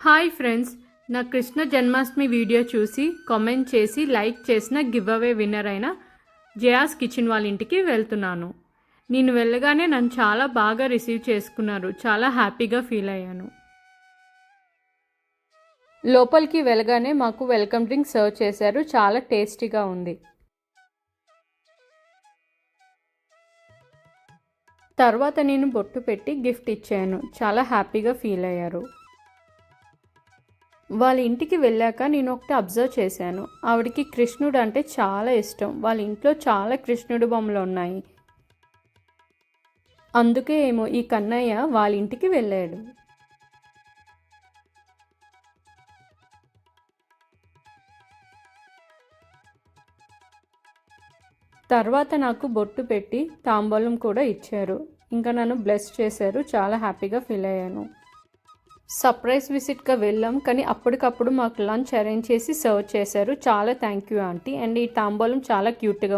Hi friends, నా Krishna Janmashtami video చూసి comment చేసి లైక్ చేసిన గివ్ అవే విన్నర్ అయిన జయాస్ కిచెన్ వాళ్ళ ఇంటికి వెళ్తున్నాను. నేను వెళ్ళగానే నన్ను చాలా బాగా రిసీవ్ చేసుకున్నారు. చాలా హ్యాపీగా ఫీల్ అయ్యాను. లోపలికి వెళ్ళగానే మాకు వెల్కమ్ డ్రింక్ సర్వ్ చేశారు. చాలా టేస్టీగా ఉంది. తర్వాత నేను బొట్టు పెట్టి గిఫ్ట్ ఇచ్చాను. చాలా హ్యాపీగా ఫీల్ అయ్యారు. వాళ్ళ ఇంటికి వెళ్ళాక నేను ఒకటి అబ్జర్వ్ చేశాను. ఆవిడకి కృష్ణుడు అంటే చాలా ఇష్టం. వాళ్ళ ఇంట్లో చాలా కృష్ణుడు బొమ్మలు ఉన్నాయి. అందుకే ఏమో ఈ కన్నయ్య వాళ్ళ ఇంటికి వెళ్ళాడు. తర్వాత నాకు బొట్టు పెట్టి తాంబూలం కూడా ఇచ్చారు. ఇంకా నన్ను బ్లెస్ చేశారు. చాలా హ్యాపీగా ఫీల్ అయ్యాను. సర్ప్రైజ్ విజిట్గా వెళ్ళాం, కానీ అప్పటికప్పుడు మాకు లంచ్ అరేంజ్ చేసి సర్వ్ చేశారు. చాలా థ్యాంక్ యూ ఆంటీ. అండ్ ఈ తాంబూలం చాలా క్యూట్గా ఉంది.